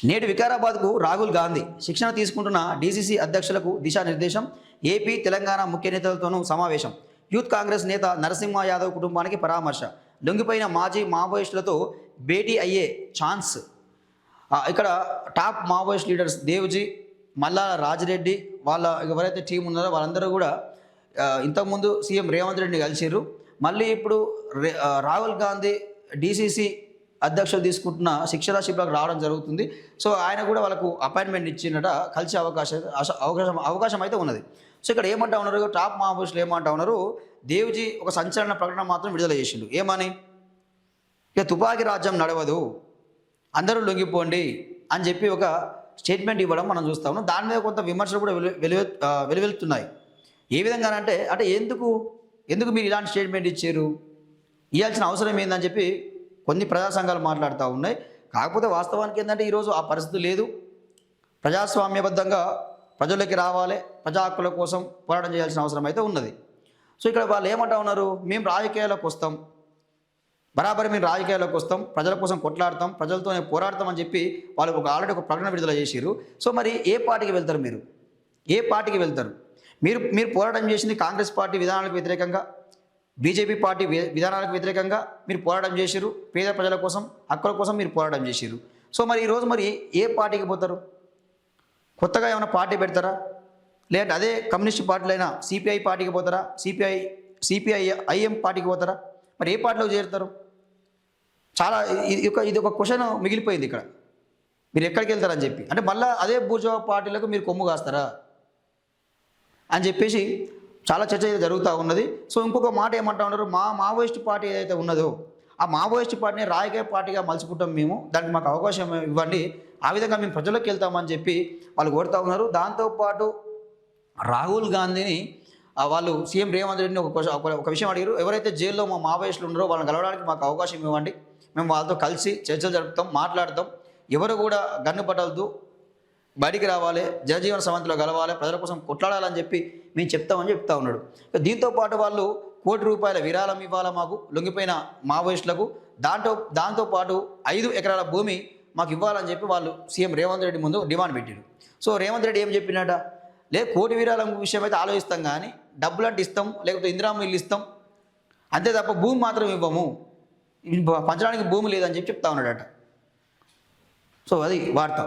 నేడు వికారాబాద్కు రాహుల్ గాంధీ శిక్షణ తీసుకుంటున్న డీసీసీ అధ్యక్షులకు దిశానిర్దేశం. ఏపీ తెలంగాణ ముఖ్య నేతలతోనూ సమావేశం. యూత్ కాంగ్రెస్ నేత నరసింహ యాదవ్ కుటుంబానికి పరామర్శ. లొంగిపోయిన మాజీ మావోయిస్టులతో భేటీ అయ్యే ఛాన్స్. ఇక్కడ top Maoist leaders Devji, Mallala Rajireddy, వాళ్ళ ఎవరైతే టీం ఉన్నారో వాళ్ళందరూ కూడా ఇంతకుముందు సీఎం రేవంత్ రెడ్డిని కలిసిర్రు. మళ్ళీ ఇప్పుడు రాహుల్ గాంధీ డీసీసీ అధ్యక్షులు తీసుకుంటున్న శిక్షణ శిబిరాలకు రావడం జరుగుతుంది. సో ఆయన కూడా వాళ్ళకు అపాయింట్మెంట్ ఇచ్చినట, కలిసే అవకాశం అయితే ఉన్నది. సో ఇక్కడ ఏమంటా ఉన్నారు, టాప్ మావోయిస్టులు ఏమంటా ఉన్నారు, దేవ్జీ ఒక సంచలన ప్రకటన మాత్రం విడుదల చేసిండు. ఏమని, ఇక తుపాకీ రాజ్యం నడవదు, అందరూ లొంగిపోండి అని చెప్పి ఒక స్టేట్మెంట్ ఇవ్వడం మనం చూస్తాము. దాని మీద కొంత విమర్శలు కూడా వెలువెలుతున్నాయి. ఏ విధంగానంటే ఎందుకు మీరు ఇలాంటి స్టేట్మెంట్ ఇచ్చారు, ఇవ్వాల్సిన అవసరం ఏందని చెప్పి కొన్ని ప్రజా సంఘాలు మాట్లాడుతూ ఉన్నాయి. కాకపోతే వాస్తవానికి ఏంటంటే ఈరోజు ఆ పరిస్థితి లేదు. ప్రజాస్వామ్యబద్ధంగా ప్రజలకి రావాలి, ప్రజా హక్కుల కోసం పోరాటం చేయాల్సిన అవసరం అయితే ఉన్నది. సో ఇక్కడ వాళ్ళు ఏమంటా ఉన్నారు, మేము రాజకీయాల్లోకి వస్తాం, బరాబరి మేము రాజకీయాల్లోకి వస్తాం, ప్రజల కోసం కొట్లాడతాం, ప్రజలతోనే పోరాడతాం అని చెప్పి వాళ్ళు ఆల్రెడీ ఒక ప్రకటన విడుదల చేసిరు. సో మరి ఏ పార్టీకి వెళ్తారు మీరు, ఏ పార్టీకి వెళ్తారు? మీరు పోరాటం చేసింది కాంగ్రెస్ పార్టీ విధానాలకు వ్యతిరేకంగా, బీజేపీ పార్టీ విధానాలకు వ్యతిరేకంగా మీరు పోరాటం చేసిరు. పేద ప్రజల కోసం, హక్కుల కోసం మీరు పోరాటం చేసిరు. సో మరి ఈరోజు మరి ఏ పార్టీకి పోతారు? కొత్తగా ఏమైనా పార్టీ పెడతారా? లేదంటే అదే కమ్యూనిస్ట్ పార్టీలైనా సిపిఐ పార్టీకి పోతారా? సిపిఐఎం పార్టీకి పోతారా? మరి ఏ పార్టీలో చేరుతారు? చాలా ఇది ఒక క్వశ్చన్ మిగిలిపోయింది ఇక్కడ. మీరు ఎక్కడికి వెళ్తారని చెప్పి, అంటే మళ్ళీ అదే బూర్జువా పార్టీలకు మీరు కొమ్ము కాస్తారా అని చెప్పేసి చాలా చర్చ అయితే జరుగుతూ ఉన్నది. సో ఇంకొక మాట ఏమంటా ఉన్నారు, మావోయిస్ట్ పార్టీ ఏదైతే ఉన్నదో ఆ మావోయిస్ట్ పార్టీని రాజకీయ పార్టీగా మలుచుకుంటాం మేము, దానికి మాకు అవకాశం ఇవ్వండి, ఆ విధంగా మేము ప్రజల్లోకి వెళ్తామని చెప్పి వాళ్ళు కోరుతూ ఉన్నారు. దాంతోపాటు రాహుల్ గాంధీని వాళ్ళు సీఎం రేవంత్ రెడ్డిని ఒక విషయం అడిగారు, ఎవరైతే జైల్లో మా మావోయిస్టులు ఉన్నారో వాళ్ళని కలవడానికి మాకు అవకాశం ఇవ్వండి, మేము వాళ్ళతో కలిసి చర్చలు జరుపుతాం, మాట్లాడతాం, ఎవరు కూడా గన్ను పట్టవద్దు, బయటికి రావాలి, జనజీవన సమంతిలో కలవాలి, ప్రజల కోసం కొట్లాడాలని చెప్పి మేము చెప్తామని చెప్తా ఉన్నాడు. దీంతోపాటు వాళ్ళు ₹1 కోటి విరాళం ఇవ్వాలా మాకు లొంగిపోయిన మావోయిస్టులకు, దాంతోపాటు 5 ఎకరాల భూమి మాకు ఇవ్వాలని చెప్పి వాళ్ళు సీఎం రేవంత్ రెడ్డి ముందు డిమాండ్ పెట్టారు. సో రేవంత్ రెడ్డి ఏం చెప్పినట, కోటి విరాళం విషయం అయితే ఆలోచిస్తాం, కానీ డబ్బులు అంటే ఇస్తాం, లేకపోతే ఇందిరామ్మ ఇల్లు ఇస్తాం, అంతే తప్ప భూమి మాత్రం ఇవ్వము, పంచడానికి భూమి లేదని చెప్పి చెప్తా ఉన్నాడట. సో అది వార్త.